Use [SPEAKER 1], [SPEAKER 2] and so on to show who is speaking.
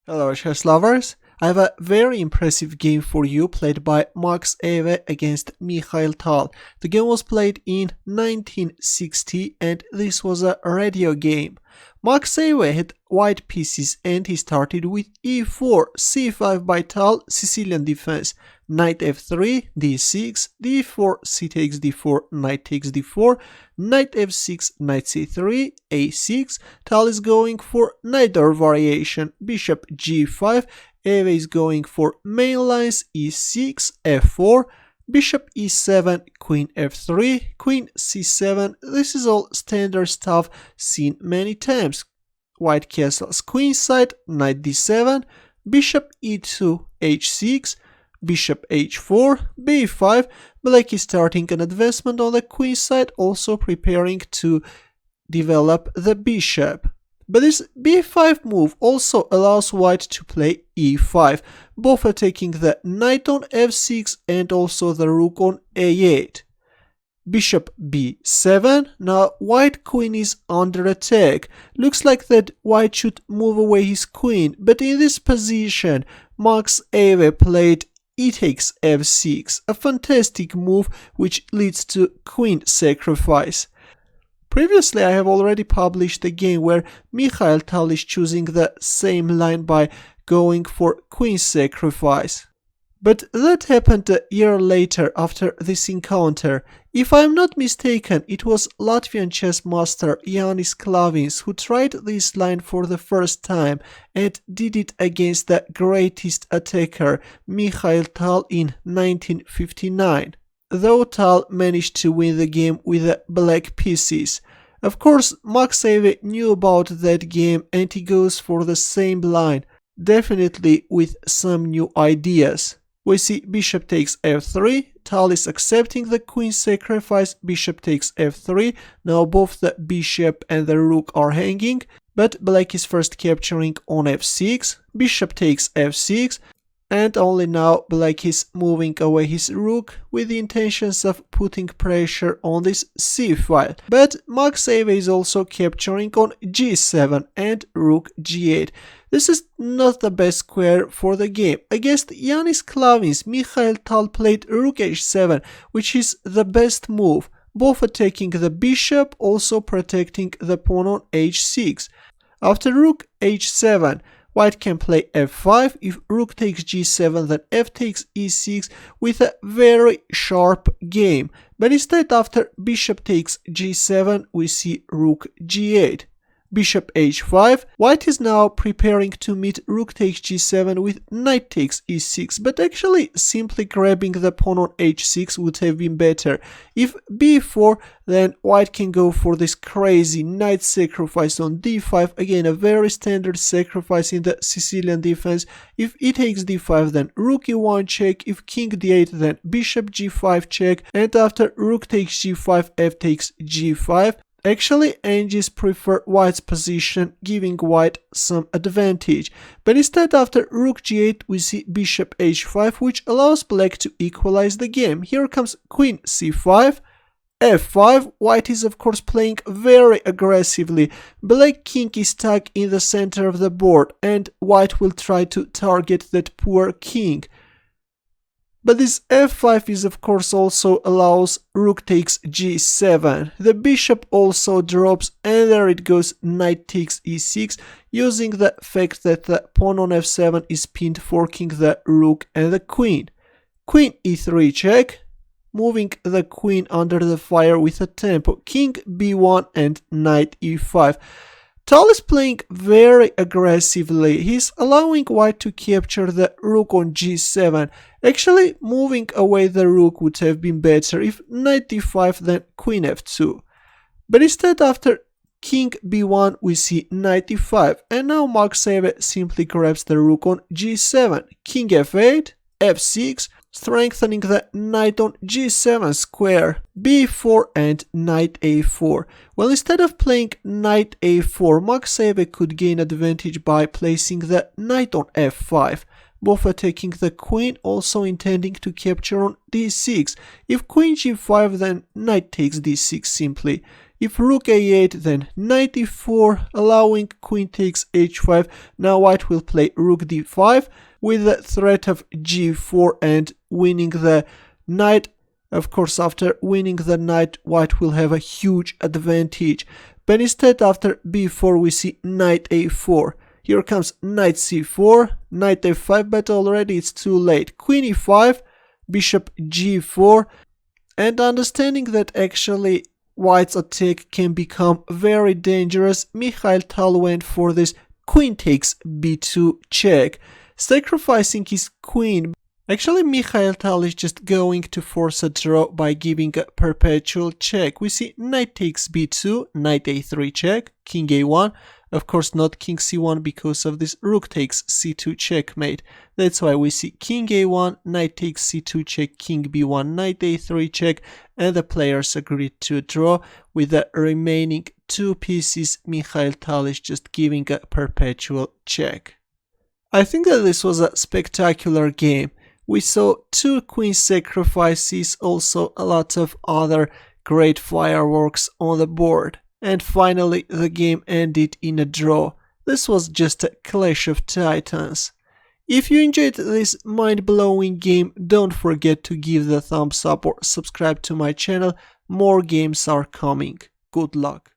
[SPEAKER 1] Hello chess lovers, I have a very impressive game for you played by Max Euwe against Mikhail Tal. The game was played in 1960 and this was a radio game. Max Euwe had white pieces and he started with e4, c5 by Tal, Sicilian defense, knight f3, d6, d4, c takes d4, knight takes d4, knight f6, knight c3, a6, Tal is going for Najdorf variation, bishop g5, Euwe is going for main lines e6, f4, bishop e7, queen f3, queen c7. This is all standard stuff seen many times. White castles queenside, knight d7, bishop e2, h6, bishop h4, b5. Black is starting an advancement on the queen side, also preparing to develop the bishop. But this b5 move also allows white to play e5, both attacking the knight on f6 and also the rook on a8. Bishop b7, now white queen is under attack. Looks like that white should move away his queen, but in this position Max Euwe played e takes f6, a fantastic move which leads to queen sacrifice. Previously I have already published a game where Mikhail Tal is choosing the same line by going for queen sacrifice. But that happened a year later after this encounter. If I am not mistaken, it was Latvian chess master Jānis Klavins who tried this line for the first time and did it against the greatest attacker Mikhail Tal in 1959. Though Tal managed to win the game with the black pieces. Of course, Max Euwe knew about that game and he goes for the same line, definitely with some new ideas. We see bishop takes f3, Tal is accepting the queen sacrifice, bishop takes f3, now both the bishop and the rook are hanging, but black is first capturing on f6, bishop takes f6, and only now black is moving away his rook with the intentions of putting pressure on this c file. But Max Euwe is also capturing on g7 and rook g8. This is not the best square for the game. Against Jānis Klavins, Mikhail Tal played rook h7, which is the best move, both attacking the bishop, also protecting the pawn on h6. After rook h7, white can play f5, if rook takes g7 then f takes e6 with a very sharp game. But instead after bishop takes g7 we see rook g8. Bishop h5, white is now preparing to meet rook takes g7 with knight takes e6, but actually simply grabbing the pawn on h6 would have been better. If b4, then white can go for this crazy knight sacrifice on d5, again a very standard sacrifice in the Sicilian defense. If e takes d5 then rook e1 check, if king d8 then bishop g5 check, and after rook takes g5 f takes g5. Actually, Angis prefer white's position, giving white some advantage. But instead after rook g8 we see bishop h5, which allows black to equalize the game. Here comes queen c5, f5, white is of course playing very aggressively. Black king is stuck in the center of the board and white will try to target that poor king. But this f5 is of course also allows rook takes g7. The bishop also drops and there it goes, knight takes e6, using the fact that the pawn on f7 is pinned, forking the rook and the queen. Queen e3 check, moving the queen under the fire with a tempo. King b1 and knight e5. Tal is playing very aggressively. He's allowing white to capture the rook on g7. Actually, moving away the rook would have been better. If knight d5 then queen f2. But instead after king b1 we see knight d5, and now Max Euwe simply grabs the rook on g7. King f8, f6, strengthening the knight on g7 square, b4 and knight a4. Well, instead of playing knight a4, Max Euwe could gain advantage by placing the knight on f5, both attacking the queen, also intending to capture on d6. If queen g5 then knight takes d6 simply. If rook a8, then knight e4, allowing queen takes h5. Now white will play rook d5 with the threat of g4 and winning the knight. Of course, after winning the knight, white will have a huge advantage. But instead, after b4, we see knight a4. Here comes knight c4, knight f5, but already it's too late. Queen e5, bishop g4, and understanding that actually white's attack can become very dangerous, Mikhail Tal went for this queen takes b2 check, sacrificing his queen. Actually, Mikhail Tal is just going to force a draw by giving a perpetual check. We see knight takes b2, knight a3 check, king a1. Of course, not king c1 because of this rook takes c2 checkmate. That's why we see king a1, knight takes c2 check, king b1, knight a3 check, and the players agreed to a draw. With the remaining two pieces, Mikhail Tal is just giving a perpetual check. I think that this was a spectacular game. We saw two queen sacrifices, also a lot of other great fireworks on the board. And finally, the game ended in a draw. This was just a clash of titans. If you enjoyed this mind-blowing game, don't forget to give the thumbs up or subscribe to my channel. More games are coming. Good luck.